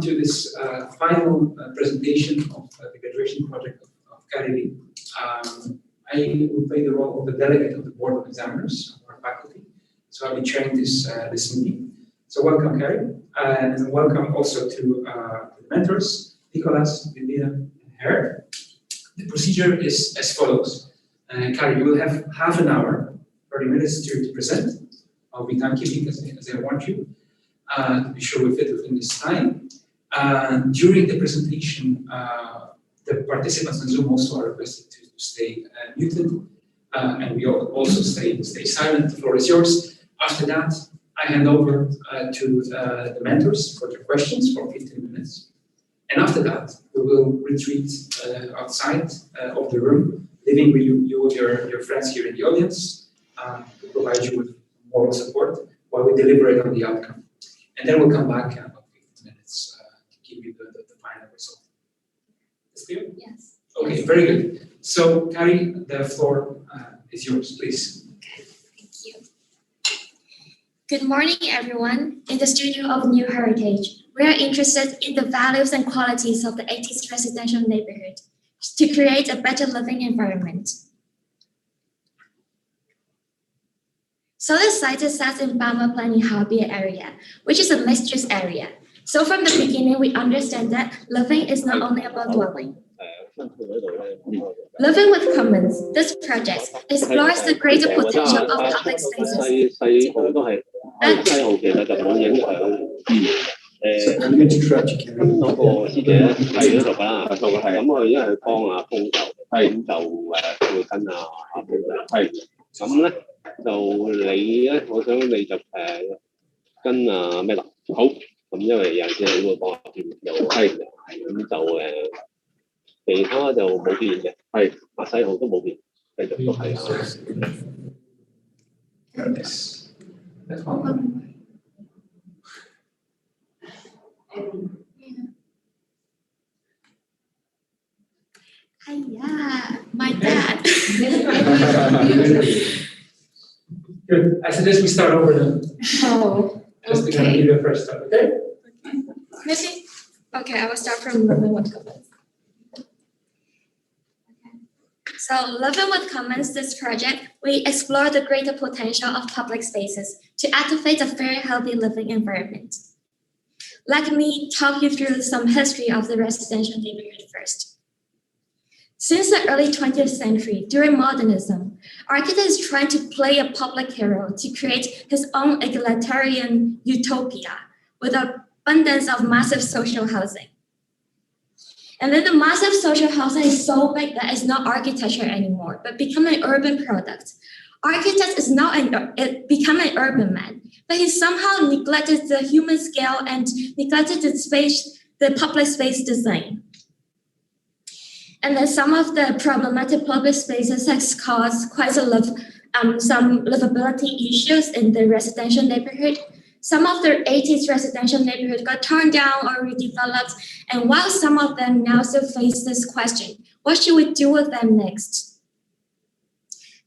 to this final presentation of the graduation project of Kari. I will play the role of the delegate of the Board of Examiners of our faculty. So I'll be chairing this meeting. So welcome, Kari, and welcome also to the mentors, Nicolas, Vivian, and Herr. The procedure is as follows. Kari, you will have half an hour, 30 minutes to present. I'll be timekeeping as I want you, to be sure we fit within this time. During the presentation, the participants on Zoom also are requested to stay muted, and we also stay silent. The floor is yours. After that, I hand over to the mentors for their questions for 15 minutes. And after that, we will retreat outside of the room, leaving you with your friends here in the audience to provide you with moral support while we deliberate on the outcome. And then we'll come back in about 15 minutes to give you the final result. Is clear? Yes. Okay, very good. So, Kari, the floor is yours, please. Okay, thank you. Good morning, everyone. In the studio of New Heritage, we are interested in the values and qualities of the 80s residential neighborhood to create a better living environment. So the site is set in Bijlmerplein in Harbier area, which is a mixed-use area. So from the beginning, we understand that living is not only about dwelling. Living with Commons, this project explores the greater potential of public spaces. I'm going to try to carry on. 個師姐係嗰度啦，咁佢因為佢幫阿風咁就會跟阿風係咁咧，就你咧，我想你就跟咩啦？好，咁因為有陣時你會幫阿風又係咁就其他就冇變嘅，係阿西號都冇變，繼續都係Yeah, my dad. Good. I suggest we start over then. Oh, Just to kind of give you a first start, okay? Maybe. Okay, I will start from Living with Commons. So, Living with Commons, this project, we explore the greater potential of public spaces to activate a very healthy living environment. Let me talk you through some history of the residential neighborhood first. Since the early 20th century, during modernism, architects is trying to play a public hero to create his own egalitarian utopia with an abundance of massive social housing. And then the massive social housing is so big that it's not architecture anymore, but become an urban product. Architect is now become an urban man, but he somehow neglected the human scale and neglected the public space design. And then some of the problematic public spaces has caused quite a lot of some livability issues in the residential neighborhood. Some of the 80s residential neighborhood got torn down or redeveloped, and while some of them now still face this question, what should we do with them next?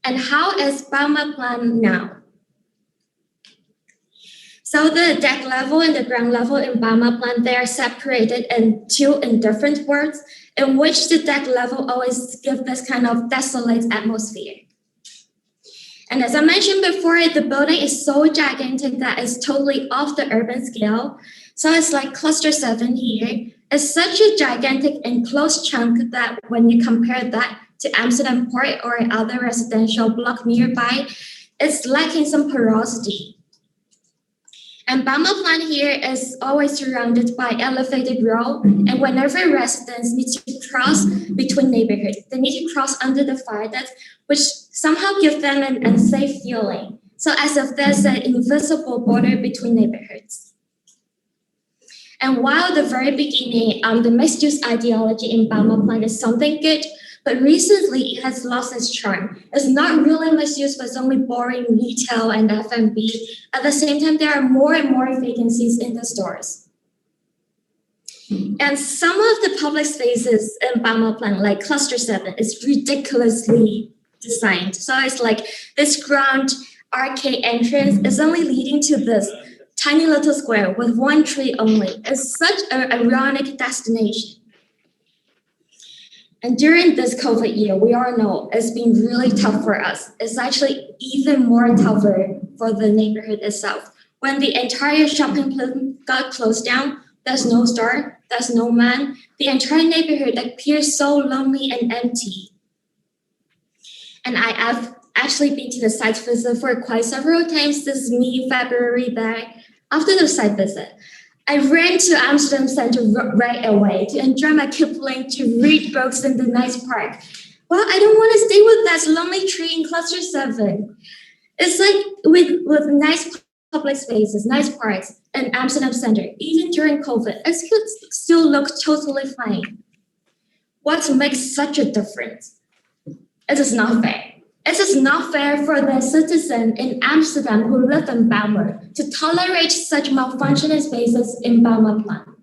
And how is Bijlmerplein now? So the deck level and the ground level in Bijlmerplein, they are separated in two different worlds, in which the deck level always gives this kind of desolate atmosphere. And as I mentioned before, the building is so gigantic that it's totally off the urban scale. So it's like cluster 7 here. It's such a gigantic enclosed chunk that when you compare that to Amsterdam Port or other residential block nearby, it's lacking some porosity. And Bijlmerplein here is always surrounded by elevated road, and whenever residents need to cross between neighborhoods, they need to cross under the viaduct, which somehow gives them an unsafe feeling. So as if there's an invisible border between neighborhoods. And while the very beginning, the mixed-use ideology in Bijlmerplein is something good, but recently it has lost its charm. It's not really mixed-use, but it's only boring retail and F&B. At the same time, there are more and more vacancies in the stores. And some of the public spaces in Bijlmerplein, like Cluster 7, is ridiculously designed. So it's like this ground arcade entrance is only leading to this tiny little square with one tree only is such an ironic destination. And during this COVID year, we all know it's been really tough for us. It's actually even more tougher for the neighborhood itself. When the entire shopping plinth got closed down, there's no store, there's no man. The entire neighborhood appears so lonely and empty. And I have actually been to the site visit for quite several times this February there. After the site visit, I ran to Amsterdam Center right away to enjoy my Kipling, to read books in the nice park. Well, I don't want to stay with that lonely tree in cluster 7. It's like with nice public spaces, nice parks, and Amsterdam Center, even during COVID, it could still look totally fine. What makes such a difference? It is not fair. It is not fair for the citizen in Amsterdam who live in Bijlmer to tolerate such malfunctioning spaces in Bijlmerplein.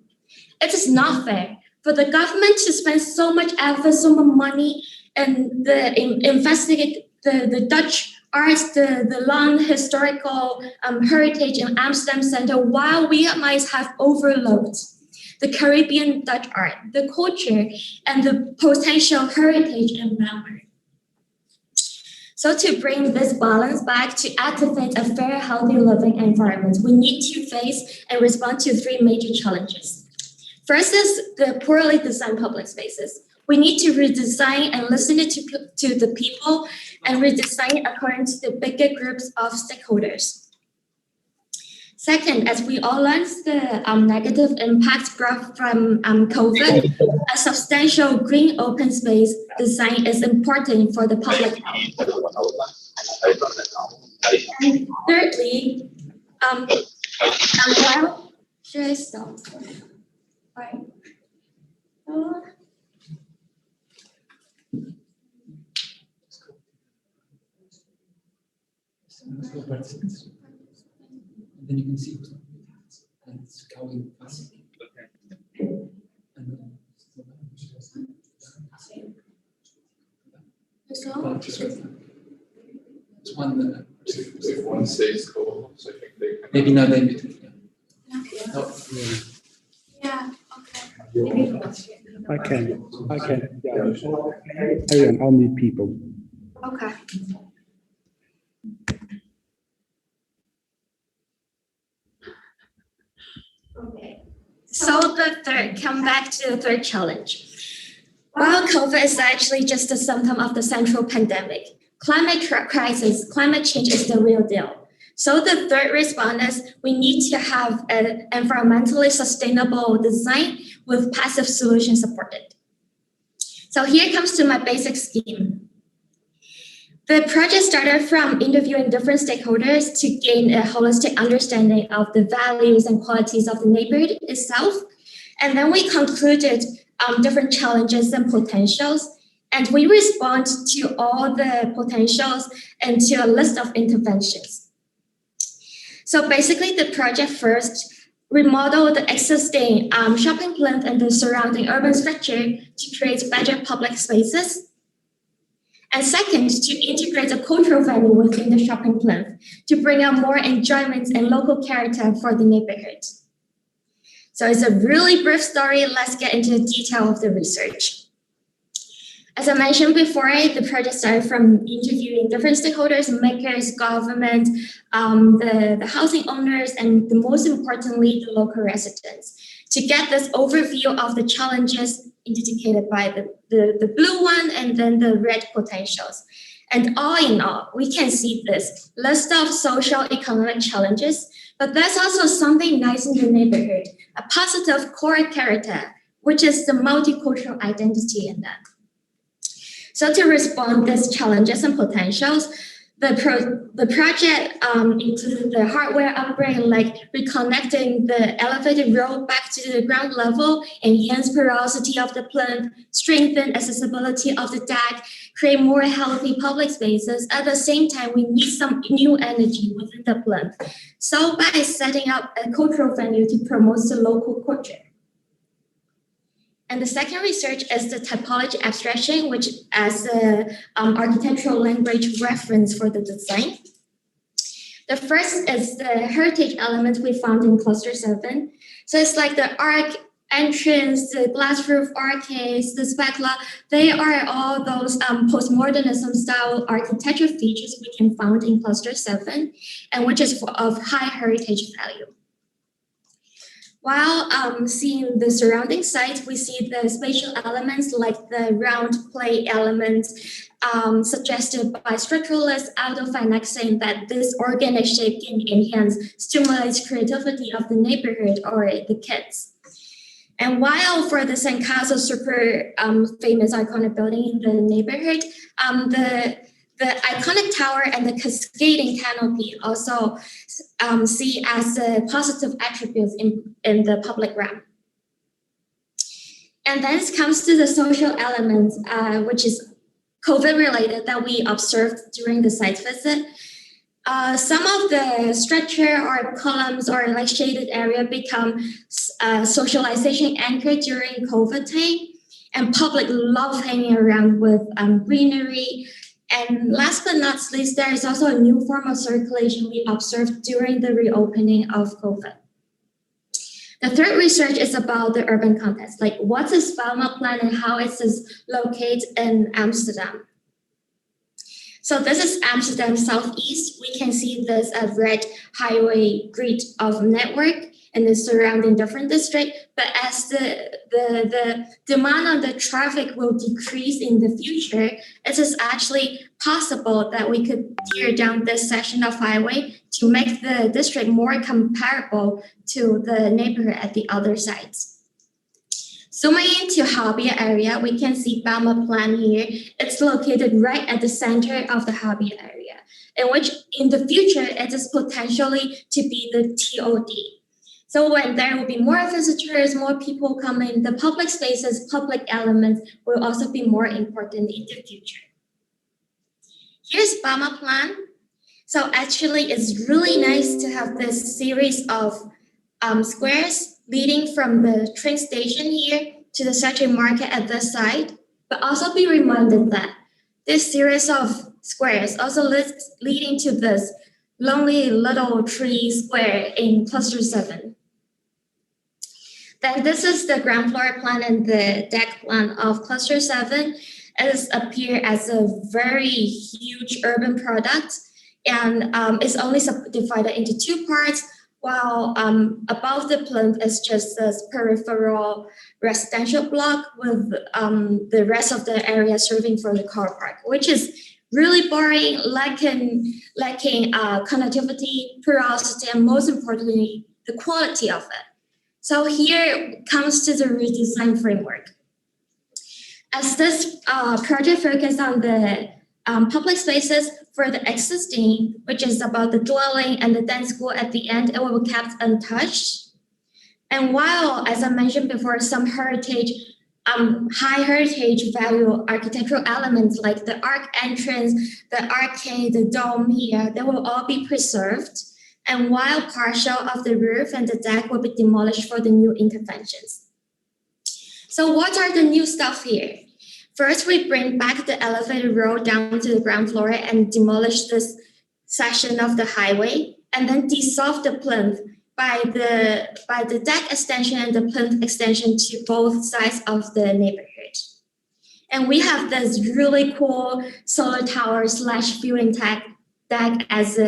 It is not fair for the government to spend so much effort, so much money, and investigate the Dutch arts, the long historical heritage in Amsterdam Center, while we might have overlooked the Caribbean Dutch art, the culture, and the potential heritage in Bijlmer. So to bring this balance back, to activate a fair, healthy living environment, we need to face and respond to 3 major challenges. First is the poorly designed public spaces. We need to redesign and listen to the people and redesign according to the bigger groups of stakeholders. Second, as we all learned the negative impacts brought from COVID, a substantial green open space design is important for the public health. And thirdly, well, should I stop? Right. Then you can see who's not and it's going fast. It's one. If one says go, so I think they can. Maybe not in between. No. Yeah, okay. I can. Yeah. I'll meet people. Okay. Okay. So come back to the third challenge. While COVID is actually just a symptom of the central pandemic, climate change is the real deal. So the third response is we need to have an environmentally sustainable design with passive solutions supported. So here comes to my basic scheme. The project started from interviewing different stakeholders to gain a holistic understanding of the values and qualities of the neighborhood itself. And then we concluded different challenges and potentials. And we respond to all the potentials and to a list of interventions. So basically the project first remodeled the existing shopping plinth and the surrounding urban structure to create better public spaces. And second, to integrate a cultural venue within the shopping plinth to bring out more enjoyment and local character for the neighborhood. So it's a really brief story. Let's get into the detail of the research. As I mentioned before, the project started from interviewing different stakeholders, makers, government, the housing owners, and most importantly, the local residents, to get this overview of the challenges indicated by the blue one and then the red potentials. And all in all, we can see this list of social economic challenges, but there's also something nice in the neighborhood, a positive core character, which is the multicultural identity in that. So to respond to these challenges and potentials, the project included the hardware upgrade, like reconnecting the elevated road back to the ground level, enhance porosity of the plinth, strengthen accessibility of the deck, create more healthy public spaces. At the same time, we need some new energy within the plinth. So by setting up a cultural venue to promote the local culture. And the second research is the typology abstraction, which as an architectural language reference for the design. The first is the heritage element we found in cluster 7. So it's like the arc entrance, the glass roof arcades, the specula. They are all those postmodernism style architecture features we can find in cluster 7, and which is of high heritage value. While seeing the surrounding sites, we see the spatial elements like the round play elements suggested by structuralist Aldo Feinek, saying that this organic shape can enhance, stimulates creativity of the neighborhood or the kids. And while for the Sandcastle super famous iconic building in the neighborhood, the iconic tower and the cascading canopy also see as positive attributes in the public realm. And then it comes to the social elements, which is COVID related that we observed during the site visit. Some of the structure or columns or like shaded area become socialization anchor during COVID time, and public love hanging around with greenery. And last but not least, there is also a new form of circulation we observed during the reopening of COVID. The third research is about the urban context, like what is Bijlmerplein and how it is located in Amsterdam. So this is Amsterdam Southeast. We can see this red highway grid of network and the surrounding different district. But as the demand on the traffic will decrease in the future, it is actually possible that we could tear down this section of highway to make the district more comparable to the neighborhood at the other sides. Zooming into Habier area, we can see Bijlmerplein here. It's located right at the center of the Habier area, in which in the future, it is potentially to be the TOD. So when there will be more visitors, more people coming, the public spaces, public elements will also be more important in the future. Here's Bijlmerplein. So actually, it's really nice to have this series of squares leading from the train station here to the Saturday market at this side, but also be reminded that this series of squares also leading to this lonely little tree square in cluster 7. Then this is the ground floor plan and the deck plan of cluster 7. It appears as a very huge urban product, and it's only subdivided into 2 parts, while above the plinth is just this peripheral residential block with the rest of the area serving for the car park, which is really boring, lacking connectivity, porosity, and most importantly, the quality of it. So here comes to the redesign framework. As this project focuses on the public spaces for the existing, which is about the dwelling and the dance school at the end, it will be kept untouched. And while, as I mentioned before, some heritage, high heritage value architectural elements like the arc entrance, the arcade, the dome here, they will all be preserved. And while partial of the roof and the deck will be demolished for the new interventions. So what are the new stuff here? First, we bring back the elevated road down to the ground floor and demolish this section of the highway, and then dissolve the plinth by the deck extension and the plinth extension to both sides of the neighborhood. And we have this really cool solar tower / fueling deck as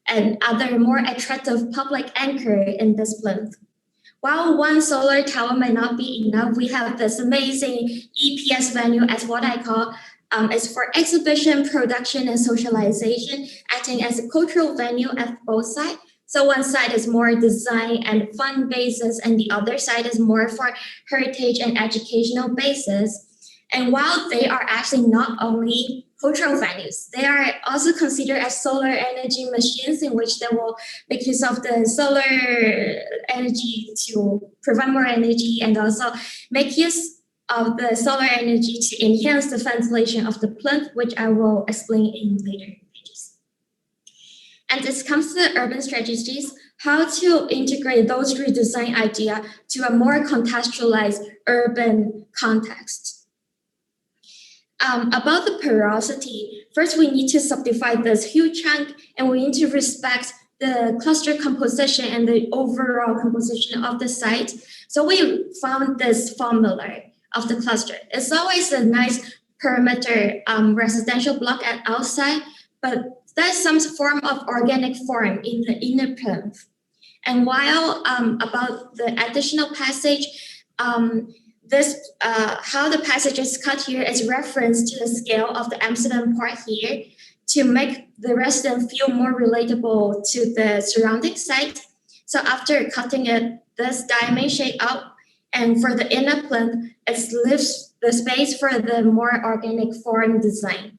another more attractive public anchor in this plinth. While one solar tower may not be enough, we have this amazing EPS venue as what I call is for exhibition, production, and socialization, acting as a cultural venue at both sides. So one side is more design and fun basis, and the other side is more for heritage and educational basis. And while they are actually not only cultural venues, they are also considered as solar energy machines in which they will make use of the solar energy to provide more energy and also make use of the solar energy to enhance the ventilation of the plinth, which I will explain in later pages. And this comes to the urban strategies, how to integrate those redesign ideas to a more contextualized urban context. About the porosity, first we need to subdivide this huge chunk and we need to respect the cluster composition and the overall composition of the site. So we found this formula of the cluster. It's always a nice perimeter residential block at outside, but there's some form of organic form in the inner plinth. And while about the additional passage, how the passage is cut here is reference to the scale of the Amsterdam part here to make the resident feel more relatable to the surrounding site. So after cutting it, this diamond shape up, and for the inner plinth, it leaves the space for the more organic form design.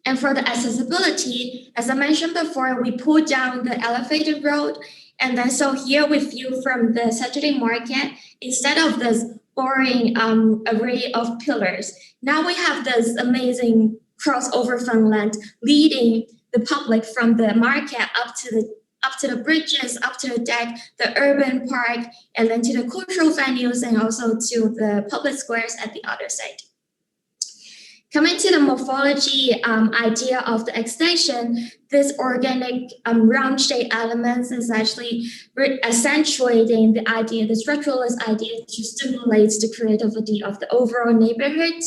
And for the accessibility, as I mentioned before, we pulled down the elevated road. And then so here we view from the Saturday market, instead of this boring array of pillars, now we have this amazing crossover farmland leading the public from the market up to the bridges, up to the deck, the urban park, and then to the cultural venues and also to the public squares at the other side. Coming to the morphology idea of the extension, this organic round-shaped elements is actually accentuating the idea, the structuralist idea to stimulate the creativity of the overall neighborhood.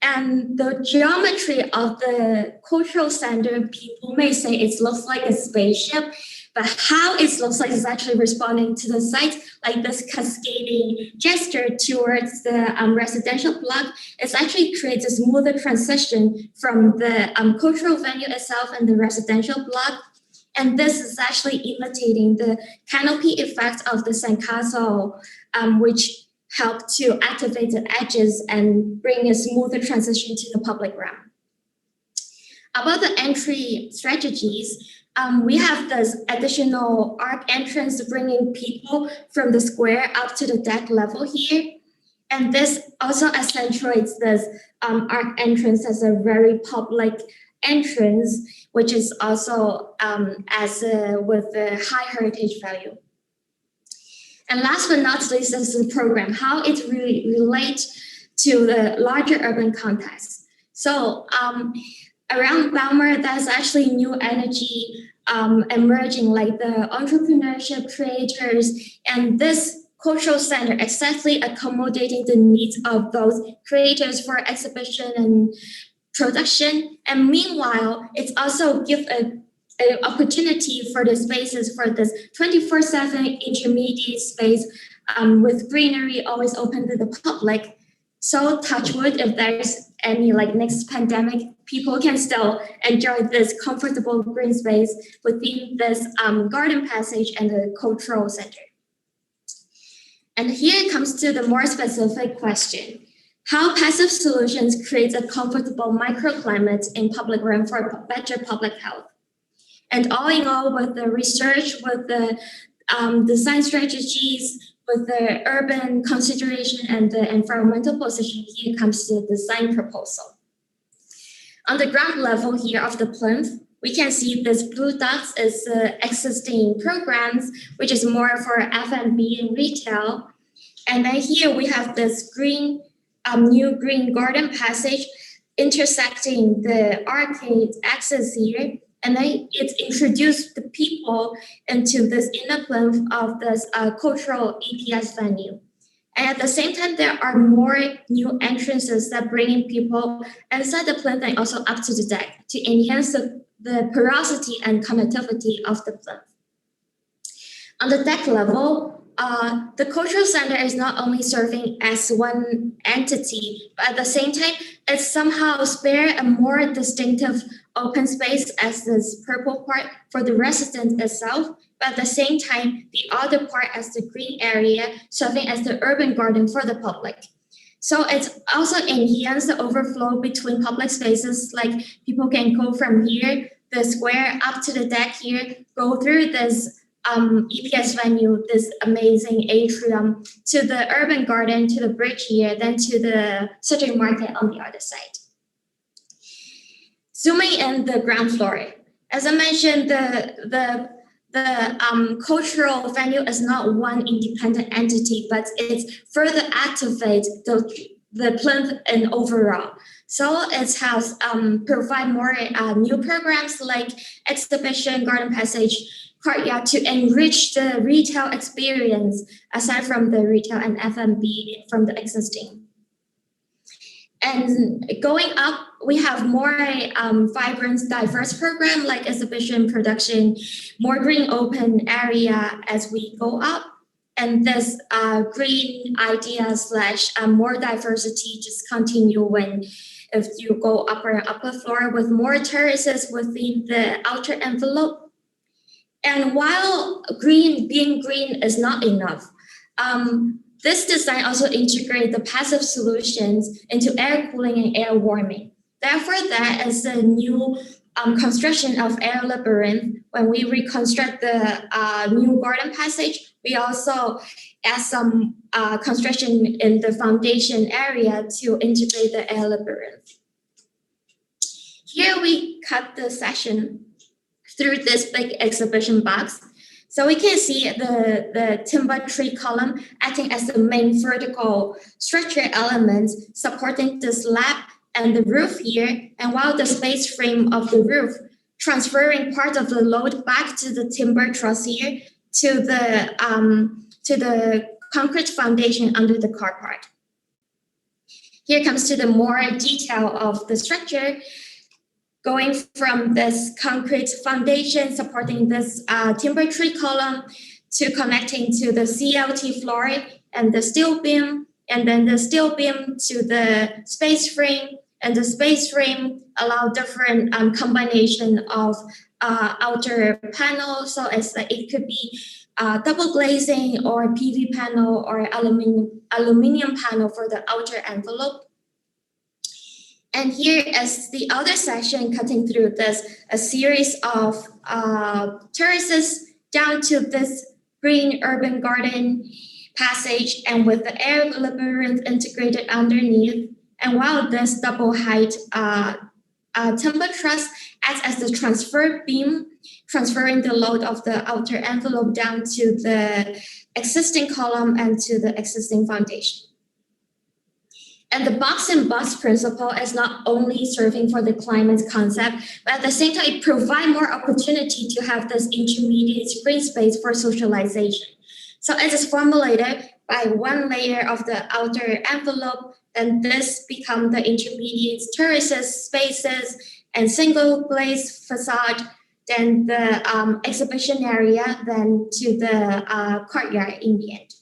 And the geometry of the cultural center, people may say it looks like a spaceship, but how it looks like is actually responding to the site, like this cascading gesture towards the residential block. It actually creates a smoother transition from the cultural venue itself and the residential block. And this is actually imitating the canopy effect of the sandcastle, which help to activate the edges and bring a smoother transition to the public realm. About the entry strategies, we have this additional arc entrance bringing people from the square up to the deck level here. And this also accentuates this arc entrance as a very public entrance, which is also with a high heritage value. And last but not least is the program, how it really relates to the larger urban context. So around Bijlmer, there's actually new energy emerging, like the entrepreneurship creators, and this cultural center exactly accommodating the needs of those creators for exhibition and production. And meanwhile, it's also give an opportunity for the spaces for this 24/7 intermediate space with greenery always open to the public. So touch wood, if there's any next pandemic, people can still enjoy this comfortable green space within this garden passage and the cultural center. And here it comes to the more specific question. How passive solutions create a comfortable microclimate in public realm for better public health? And all in all, with the research, with the design strategies, with the urban consideration and the environmental position, here comes the design proposal. On the ground level here of the plinth, we can see this blue dots is existing programs, which is more for F&B and retail. And then here we have this green, new green garden passage intersecting the arcade axis here. And then it introduced the people into this inner plinth of this cultural EPS venue. And at the same time, there are more new entrances that bring in people inside the plinth and also up to the deck to enhance the porosity and connectivity of the plinth. On the deck level, the cultural center is not only serving as one entity, but at the same time, it somehow spare a more distinctive open space as this purple part for the resident itself, but at the same time, the other part as the green area serving as the urban garden for the public. So it's also enhanced the overflow between public spaces, like people can go from here, the square up to the deck here, go through this EPS venue, this amazing atrium, to the urban garden, to the bridge here, then to the Saturday market on the other side. Zooming in the ground floor, as I mentioned, the cultural venue is not one independent entity, but it further activates the the plinth and overall. So it has provide more new programs like exhibition, garden passage, courtyard to enrich the retail experience aside from the retail and F&B from the existing. And going up, we have more vibrant, diverse program like exhibition, production, more green open area as we go up. And this green idea / more diversity just continue when if you go upper floor with more terraces within the outer envelope. And while being green is not enough, this design also integrates the passive solutions into air cooling and air warming. Therefore, there is a new construction of air labyrinth. When we reconstruct the new garden passage, we also add some construction in the foundation area to integrate the air labyrinth. Here we cut the section through this big exhibition box. So we can see the timber tree column acting as the main vertical structure elements supporting the slab and the roof here, and while the space frame of the roof transferring part of the load back to the timber truss here to the concrete foundation under the car part. Here comes to the more detail of the structure, going from this concrete foundation supporting this timber tree column to connecting to the CLT floor and the steel beam, and then the steel beam to the space frame, and the space frame allow different combination of outer panels, so as it could be double glazing or PV panel or aluminum panel for the outer envelope. And here is the other section cutting through this, a series of terraces down to this green urban garden passage and with the air labyrinth integrated underneath. And while this double height timber truss acts as the transfer beam, transferring the load of the outer envelope down to the existing column and to the existing foundation. And the box and bus principle is not only serving for the climate concept, but at the same time, it provides more opportunity to have this intermediate green space for socialization. So it is formulated by one layer of the outer envelope, and this becomes the intermediate terraces, spaces, and single glazed facade, then the exhibition area, then to the courtyard in the end.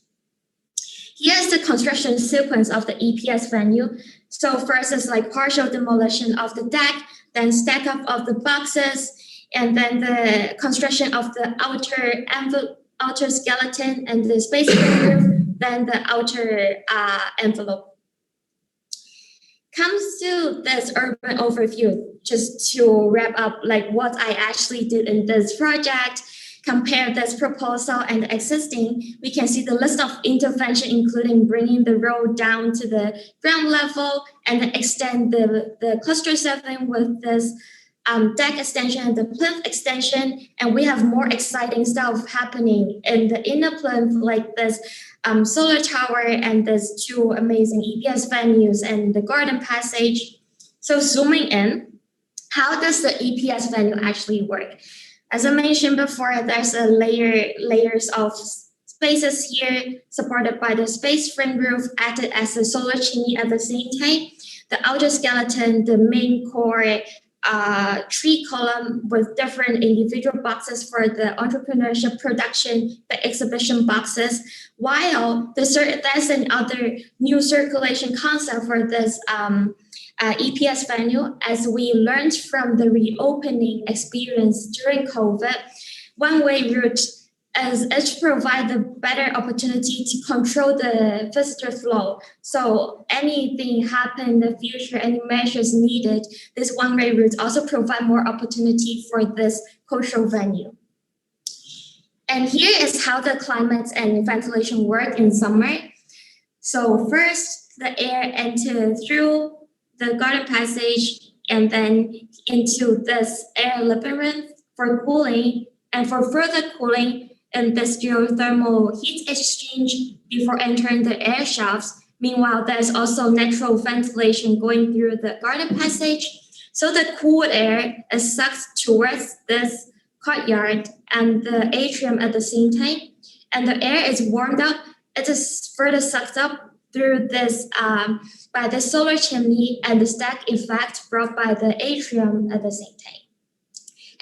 Here's the construction sequence of the EPS venue. So first is like partial demolition of the deck, then stack up of the boxes, and then the construction of the outer skeleton and the space roof, then the outer envelope. Comes to this urban overview, just to wrap up like what I actually did in this project. Compare this proposal and the existing, we can see the list of intervention, including bringing the road down to the ground level and then extend the cluster 7 with this deck extension and the plinth extension. And we have more exciting stuff happening in the inner plinth, like this solar tower and there's 2 amazing EPS venues and the garden passage. So zooming in, how does the EPS venue actually work? As I mentioned before, there's a layers of spaces here supported by the space frame roof, acted as a solar chimney at the same time. The outer skeleton, the main core tree column with different individual boxes for the entrepreneurship production, the exhibition boxes, while there's another new circulation concept for this EPS venue. As we learned from the reopening experience during COVID, one-way route is to provide the better opportunity to control the visitor flow. So anything happen in the future, any measures needed, this one-way route also provide more opportunity for this cultural venue. And here is how the climate and ventilation work in summer. So first, the air enters through the garden passage and then into this air labyrinth for cooling, and for further cooling in this geothermal heat exchange before entering the air shafts Meanwhile, there's also natural ventilation going through the garden passage. So the cool air is sucked towards this courtyard and the atrium at the same time. And the air is warmed up. It is further sucked up through this by the solar chimney and the stack effect brought by the atrium at the same time.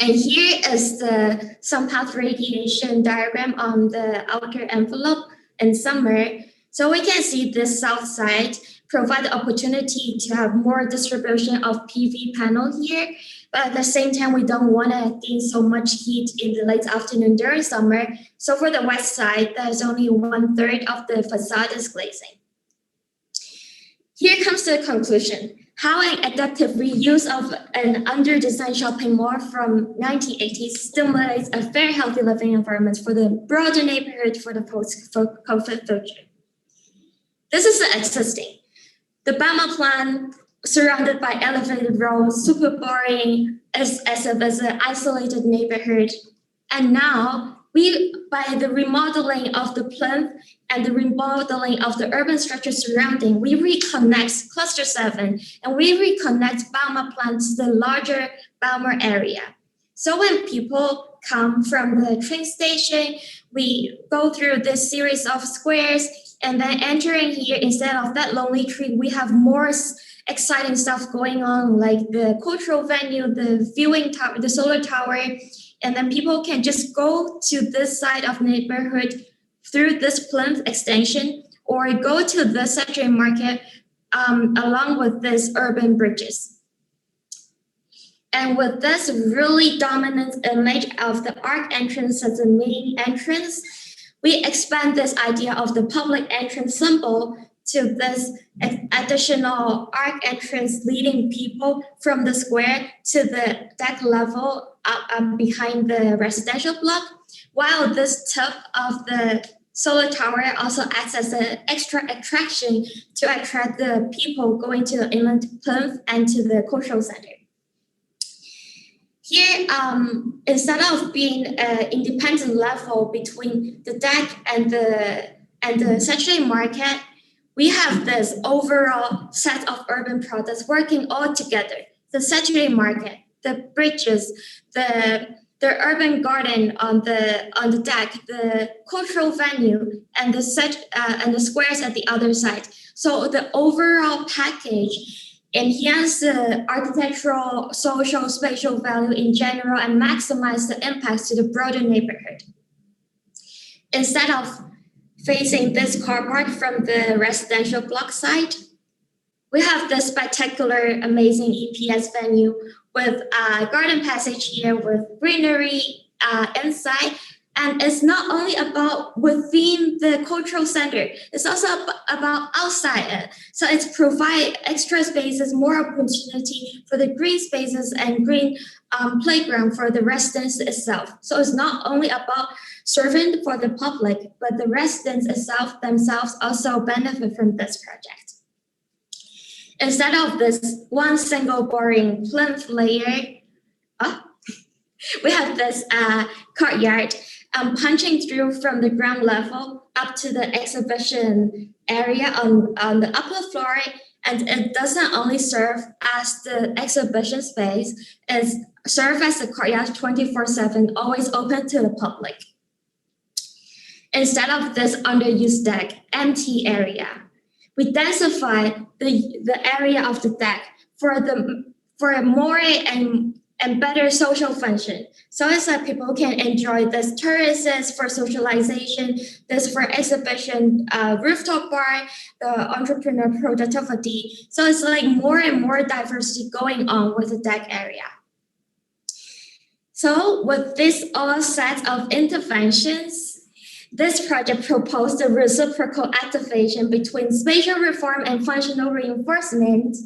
And here is the sun path radiation diagram on the outer envelope in summer. So we can see this south side provide the opportunity to have more distribution of PV panel here. But at the same time, we don't want to gain so much heat in the late afternoon during summer. So for the west side, there's only 1/3 of the facade is glazing. Here comes the conclusion. How an adaptive reuse of an under-designed shopping mall from 1980s stimulates a very healthy living environment for the broader neighborhood for the post-COVID future. This is the existing. The Bijlmerplein, surrounded by elevated roads, super boring, as if it's an isolated neighborhood. And now, by the remodeling of the plinth and the remodeling of the urban structure surrounding, we reconnect Cluster 7 and we reconnect Bijlmerplein to the larger Bijlmer area. So when people come from the train station, we go through this series of squares, and then entering here, instead of that lonely tree, we have more exciting stuff going on, like the cultural venue, the viewing tower, the solar tower, and then people can just go to this side of neighborhood through this plinth extension, or go to the Saturday market along with these urban bridges. And with this really dominant image of the arc entrance as the main entrance, we expand this idea of the public entrance symbol to this additional arc entrance leading people from the square to the deck level behind the residential block, while this tip of the solar tower also acts as an extra attraction to attract the people going to the inland plinth and to the cultural center. Here, instead of being an independent level between the deck and the Saturday market, we have this overall set of urban products working all together. The Saturday market, the bridges, the urban garden on the deck, the cultural venue, and the squares at the other side. So the overall package enhance the architectural, social, spatial value in general and maximize the impact to the broader neighborhood. Instead of facing this car park from the residential block side, we have this spectacular, amazing EPS venue with a garden passage here with greenery inside. And it's not only about within the cultural center, it's also about outside it. So it's provide extra spaces, more opportunity for the green spaces and green playground for the residents itself. So it's not only about serving for the public, but the residents themselves also benefit from this project. Instead of this one single boring plinth layer, we have this courtyard punching through from the ground level up to the exhibition area on the upper floor. And it doesn't only serve as the exhibition space, it serves as a courtyard 24/7, always open to the public. Instead of this underused deck, empty area, we densify the area of the deck for a more and better social function. So it's like people can enjoy this terraces for socialization, this for exhibition, rooftop bar, the entrepreneur productivity. So it's like more and more diversity going on with the deck area. So with this all set of interventions, this project proposed a reciprocal activation between spatial reform and functional reinforcement.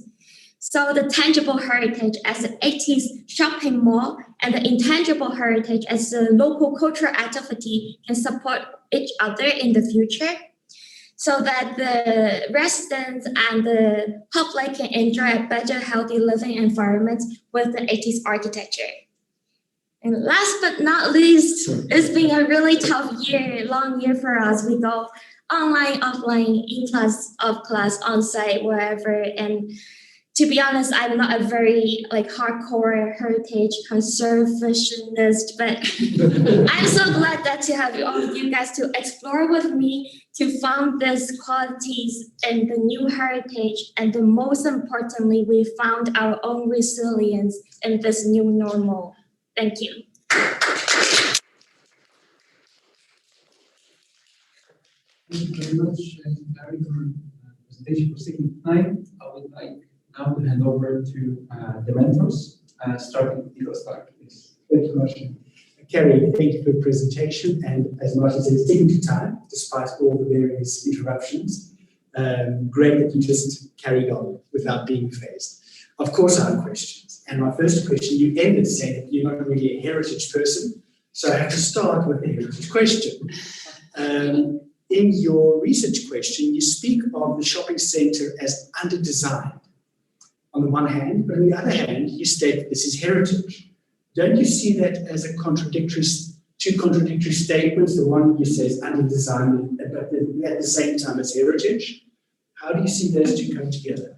So the tangible heritage as the 80s shopping mall and the intangible heritage as the local cultural activity can support each other in the future, so that the residents and the public can enjoy a better, healthy living environment with the 80s architecture. And last but not least, it's been a really tough year, long year for us. We go online, offline, in class, off class, on site, wherever. And to be honest, I'm not a very hardcore heritage conservationist, but I'm so glad that to have all of you guys to explore with me, to found these qualities in the new heritage, and the most importantly, we found our own resilience in this new normal. Thank you. Thank you very much, Larry, for the presentation for second time. I would like now to hand over to the mentors, starting with Nico Stark, please. Thank you, Martin. Kerry, thank you for the presentation. And as Martin said, it's taken to time, despite all the various interruptions. Great that you just carried on without being phased. Of course, I have questions. And my first question, you ended saying that you're not really a heritage person. So I have to start with a heritage question. In your research question, you speak of the shopping centre as under-designed on the one hand, but on the other hand, you state that this is heritage. Don't you see that as a two contradictory statements? The one you say is under-designed, but at the same time as heritage. How do you see those two come together?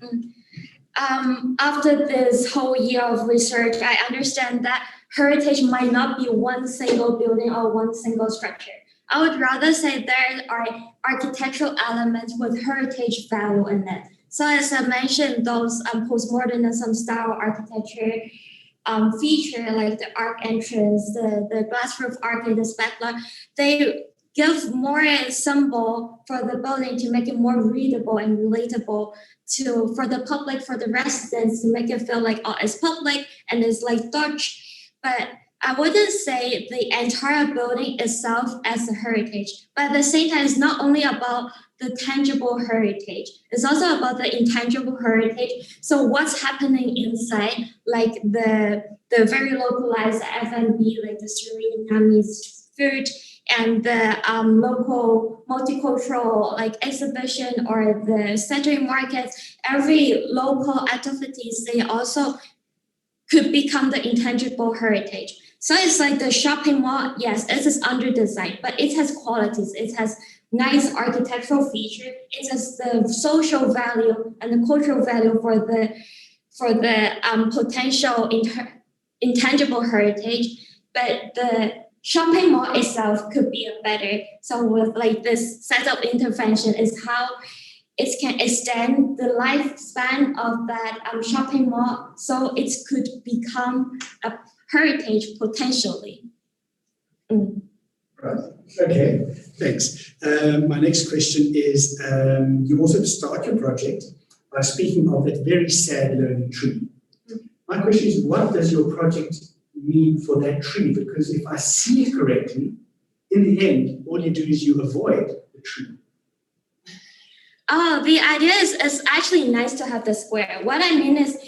After this whole year of research, I understand that heritage might not be one single building or one single structure. I would rather say there are architectural elements with heritage value in it. So as I mentioned, those postmodernism style architecture feature like the arc entrance, the glass roof arcade, the specula, they give more symbol for the building to make it more readable and relatable for the public, for the residents, to make it feel like, oh, it's public and it's like Dutch. But I wouldn't say the entire building itself as a heritage, but at the same time, it's not only about the tangible heritage, it's also about the intangible heritage. So what's happening inside, like the very localized F&B, like the Surinamese food, and the local multicultural exhibition or the Saturday markets, every local activities, they also could become the intangible heritage. So it's like the shopping mall, yes, it is under-designed, but it has qualities. It has nice architectural feature. It has the social value and the cultural value for the potential intangible heritage. But the shopping mall itself could be a better. So with this set of intervention is how it can extend the lifespan of that shopping mall, so it could become a heritage potentially. Right. Okay, thanks. My next question is, you also start your project by speaking of that very sad learning tree. My question is, what does your project mean for that tree? Because if I see it correctly, in the end, all you do is you avoid the tree. Oh, the idea is it's actually nice to have the square. What I mean is,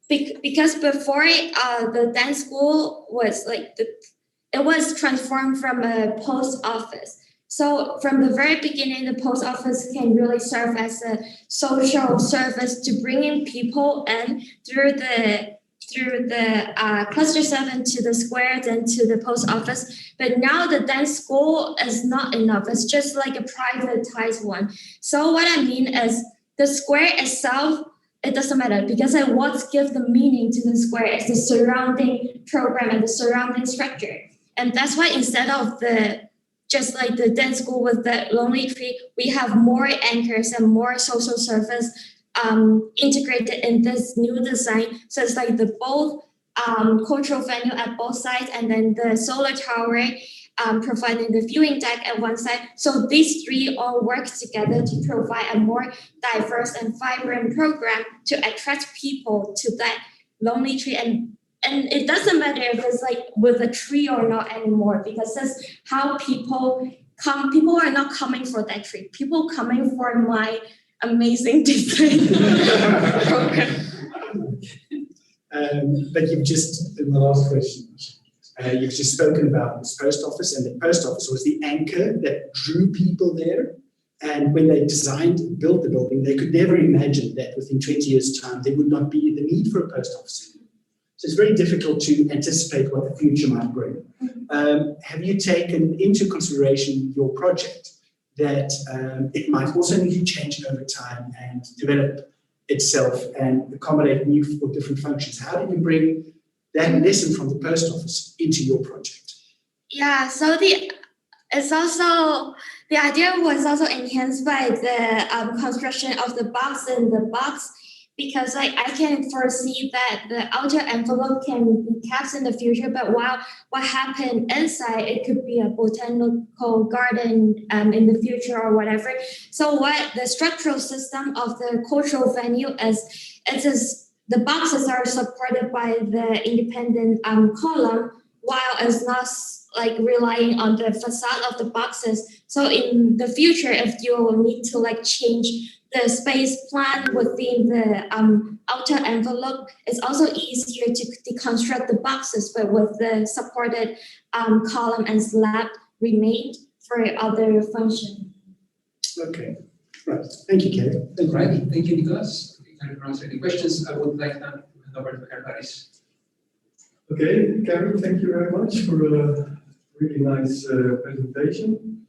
because before the dance school was it was transformed from a post office. So from the very beginning, the post office can really serve as a social service to bring in people in through the cluster 7 to the square, then to the post office. But now the dance school is not enough. It's just like a privatized one. So what I mean is the square itself, it doesn't matter, because what gives the meaning to the square is the surrounding program and the surrounding structure. And that's why instead of just like the dance school with the lonely tree, we have more anchors and more social service integrated in this new design. So it's like the both cultural venue at both sides, and then the solar tower providing the viewing deck at one side. So these three all work together to provide a more diverse and vibrant program to attract people to that lonely tree. And it doesn't matter if it's with a tree or not anymore, because that's how people come. People are not coming for that tree. People coming for my amazing design program. But you've just, in the last question, you've just spoken about this post office, and the post office was the anchor that drew people there. And when they built the building, they could never imagine that within 20 years' time, there would not be the need for a post office anymore. So it's very difficult to anticipate what the future might bring. Have you taken into consideration your project that it might also need to change over time and develop itself and accommodate new or different functions. How do you bring that lesson from the post office into your project? Yeah, so the idea was also enhanced by the construction of the box in the box, because I can foresee that the outer envelope can be kept in the future, but while what happened inside, it could be a botanical garden in the future or whatever. So what the structural system of the cultural venue is the boxes are supported by the independent column, while it's not like relying on the facade of the boxes. So in the future, if you will need to like change the space plan within the outer envelope, it's also easier to deconstruct the boxes, but with the supported column and slab remained for other function. Okay, right. Thank you, Kerry. Thank you. Right, thank you, Nicholas. If you answer any questions, I would like now to hand over to Paris. Okay, Kerry, thank you very much for a really nice presentation.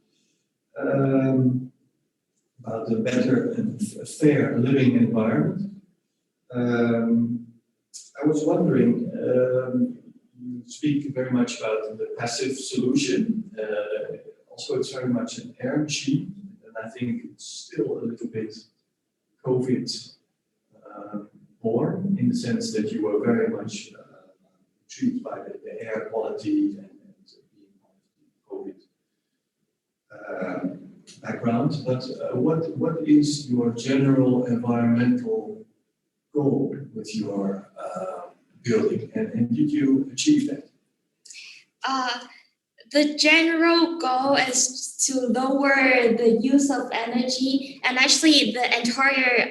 About a better and fair living environment. I was wondering, you speak very much about the passive solution. Also, it's very much an air machine, and I think it's still a little bit COVID born, in the sense that you were very much intrigued by the air quality and being part of the COVID background. But what is your general environmental goal with your building, and did you achieve that? The general goal is to lower the use of energy, and actually the entire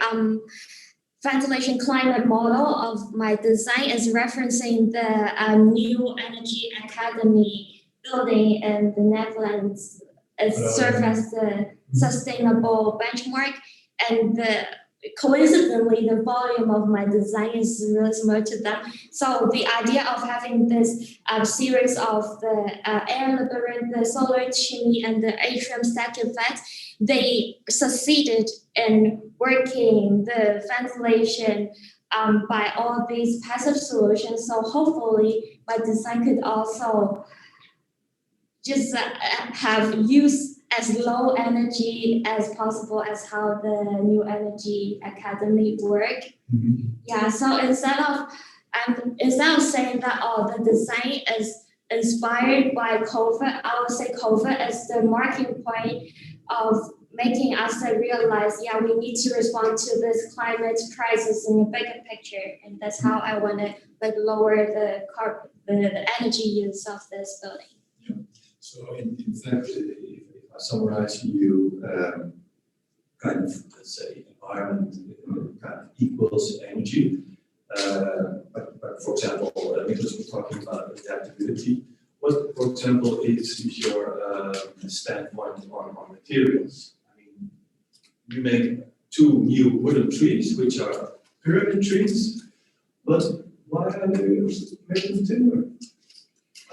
ventilation climate model of my design is referencing the New Energy Academy building in the Netherlands. It serves as the sustainable benchmark, and coincidentally, the volume of my design is really similar to them. So the idea of having this series of the air labyrinth, the solar chimney, and the atrium stack effect, they succeeded in working the ventilation by all these passive solutions. So hopefully, my design could also just have use as low energy as possible as how the New Energy Academy work. Mm-hmm. Yeah, so instead of saying that the design is inspired by COVID, I would say COVID is the marking point of making us realize, we need to respond to this climate crisis in a bigger picture, and that's how I want to lower the energy use of this building. Yeah. So in fact, if I summarize, you kind of, let's say, environment kind of equals energy. But for example, because we're talking about adaptability, what, for example, is your standpoint on materials? I mean, you make 2 new wooden trees, which are pyramid trees, but why are they made of timber?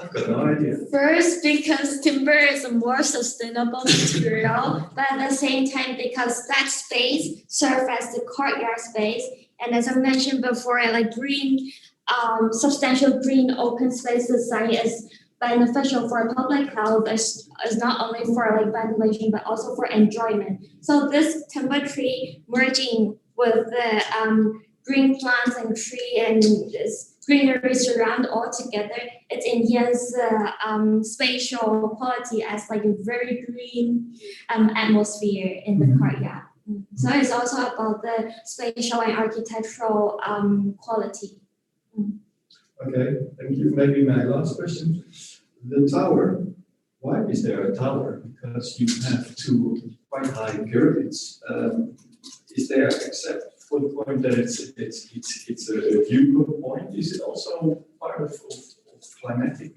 I've got no idea. First, because timber is a more sustainable material, but at the same time, because that space serves as the courtyard space. And as I mentioned before, like green, substantial green open space design is beneficial for public health, is not only for like ventilation, but also for enjoyment. So this timber tree merging with the green plants and tree and this greenery surround all together, it enhances the spatial quality as like a very green atmosphere in the courtyard. So it's also about the spatial and architectural quality. Okay, thank you. Maybe my last question. The tower, why is there a tower? Because you have 2 quite high pyramids. Is there, except for the point that it's a viewpoint, is it also part of climatic?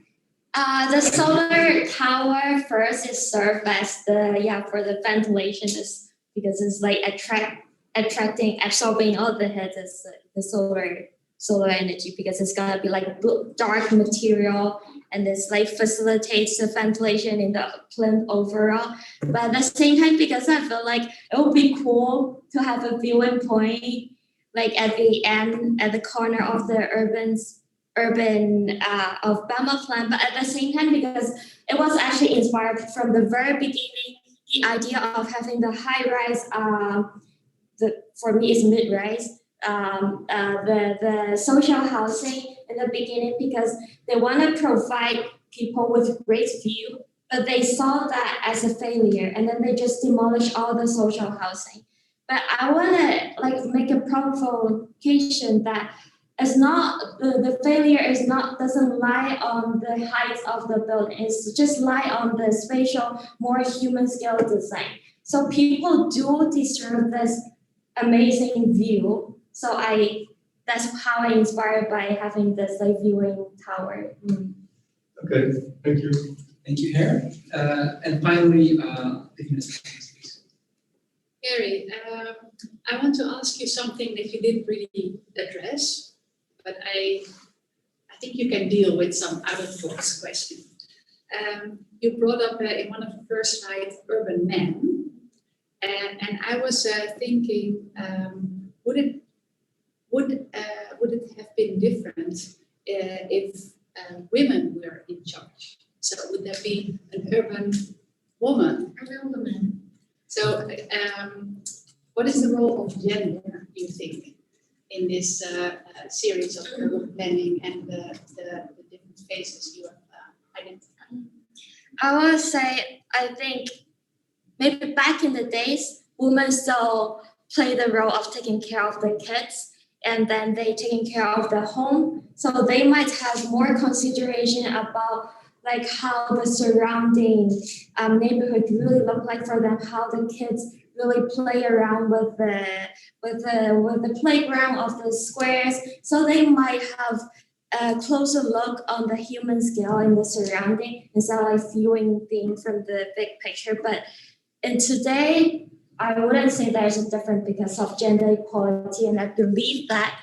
The solar tower first is served as for the ventilation, is because it's like absorbing all the heat is the solar energy, because it's gonna be like dark material and this like facilitates the ventilation in the plinth overall. But at the same time, because I feel like it would be cool to have a viewing point like at the end, at the corner of the urban of Bijlmerplein. But at the same time, because it was actually inspired from the very beginning, the idea of having the high-rise, for me is mid-rise, the social housing in the beginning, because they want to provide people with great view, but they saw that as a failure, and then they just demolished all the social housing. But I want to like make a provocation that it's not the failure is not doesn't lie on the height of the building. It's just lie on the spatial, more human scale design. So people do deserve this amazing view. So that's how I inspired by having this like viewing tower. Okay, thank you. Thank you, Hare. And finally, please. Gary, I want to ask you something that you didn't really address, but I think you can deal with some out-of-the-box question. You brought up in one of the first slides urban men, and I was thinking, would it have been different if women were in charge? So would there be an urban woman? Urban woman. So, what is the role of gender, you think, in this series of urban planning and the different phases you have identified? I would say, I think maybe back in the days, women still play the role of taking care of the kids, and then they taking care of the home. So they might have more consideration about like how the surrounding neighborhood really look like for them, how the kids really play around with the playground of the squares. So they might have a closer look on the human scale in the surrounding instead of like viewing things from the big picture. But in today, I wouldn't say there's a difference because of gender equality, and I believe that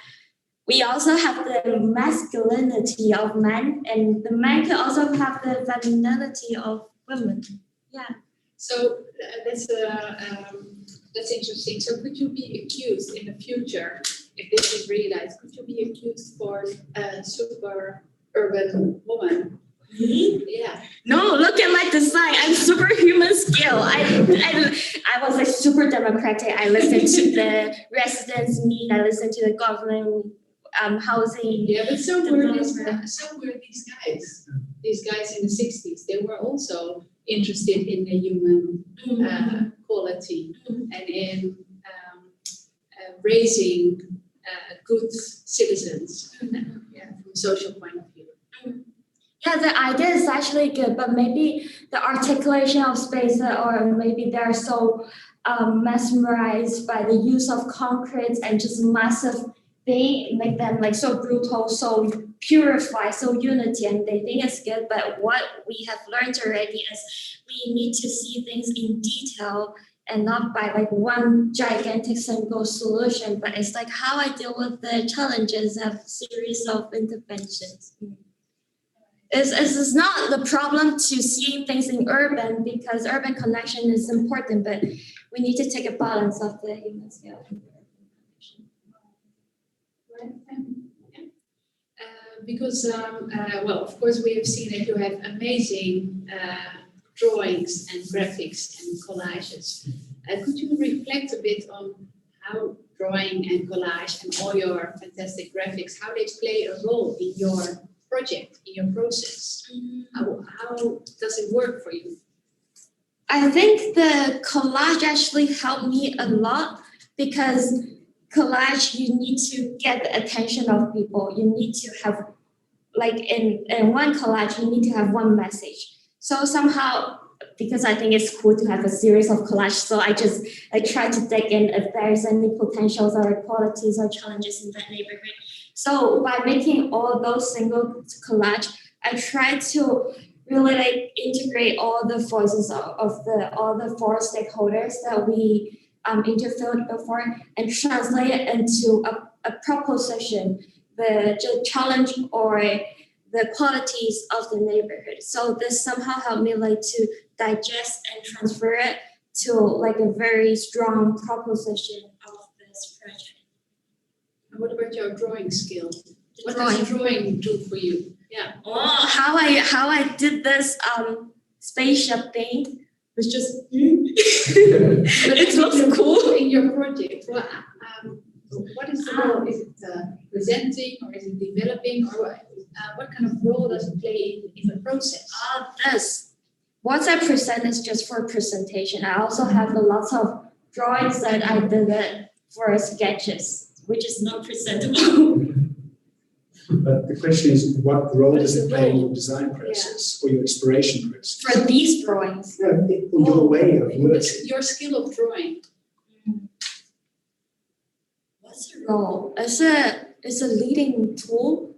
we also have the masculinity of men, and the men can also have the femininity of women. Yeah. So that's interesting. So could you be accused in the future, if this is realized, could you be accused for a super urban woman? Me? Yeah. No, look at my design. I'm superhuman scale. I was like super democratic. I listened to the residents' need. I listened to the government housing. Yeah, but so were these guys. These guys in the 60s. They were also interested in the human quality and in raising good citizens from a social point of view. Yeah, the idea is actually good, but maybe the articulation of space, or maybe they're so mesmerized by the use of concrete and just massive thing, make them like so brutal, so purified, so unity, and they think it's good. But what we have learned already is we need to see things in detail and not by like one gigantic single solution, but it's like how I deal with the challenges of series of interventions. It's not the problem to see things in urban, because urban connection is important, but we need to take a balance of the human scale. Because, well, of course, we have seen that you have amazing drawings and graphics and collages. Could you reflect a bit on how drawing and collage and all your fantastic graphics, how they play a role in your project, in your process? How does it work for you? I think the collage actually helped me a lot, because collage, you need to get the attention of people. You need to have, like in one collage, you need to have one message. So somehow, because I think it's cool to have a series of collages, so I try to dig in if there's any potentials or qualities or challenges in that neighborhood. So by making all those single collage, I try to really like integrate all the voices of all the four stakeholders that we interviewed before, and translate it into a proposition, the challenge or the qualities of the neighborhood. So this somehow helped me like to digest and transfer it to like a very strong proposition of this project. And what about your drawing skill? What Drawing. does drawing do for you? Yeah. Oh, how I did this spatial thing was just But it looks cool. in your project. What is the role? Is it presenting or is it developing or what kind of role does it play in the process? This. What I present is just for presentation. I also have a lot of drawings that I did it for sketches, which is not presentable. But the question is, what role What does is it the play in role? your design process or your exploration process? For these drawings. No, or your way of working. Your skill of drawing. What's the role? It's a leading tool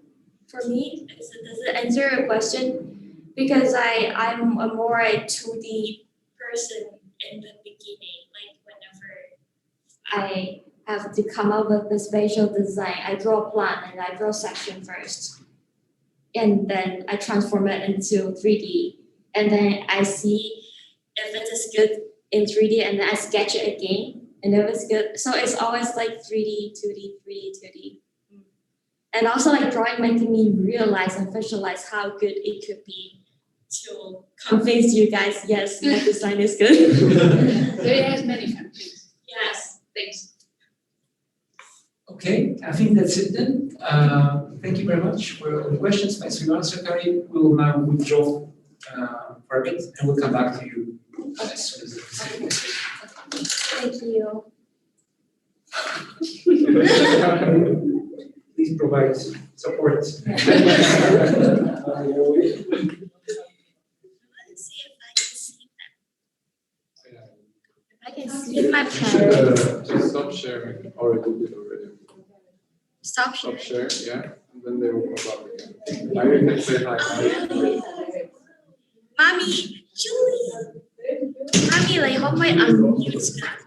for me. Does it answer your question? Because I'm a more a 2D person in the beginning. Like whenever I have to come up with the spatial design, I draw a plan and I draw a section first. And then I transform it into 3D. And then I see if it is good in 3D and then I sketch it again. And if it's good, so it's always like 3D, 2D, 3D, 2D. And also like drawing making me realize and visualize how good it could be to convince you guys, yes, my design is good. So it has many functions. Yes. Thanks. Okay, I think that's it then. Thank you very much for all the questions. Thanks for your answer, Kari. We will now withdraw for a bit and we'll come back to you as soon as the facility is ready. Thank you. Please provide support. Let's see if I can see my pen. Just stop sharing, or it did it already. Stop Stop sharing. share, yeah, and then they will come up again. Now you can say hi. Mommy, Julie. Mommy, like, how am I unmute that?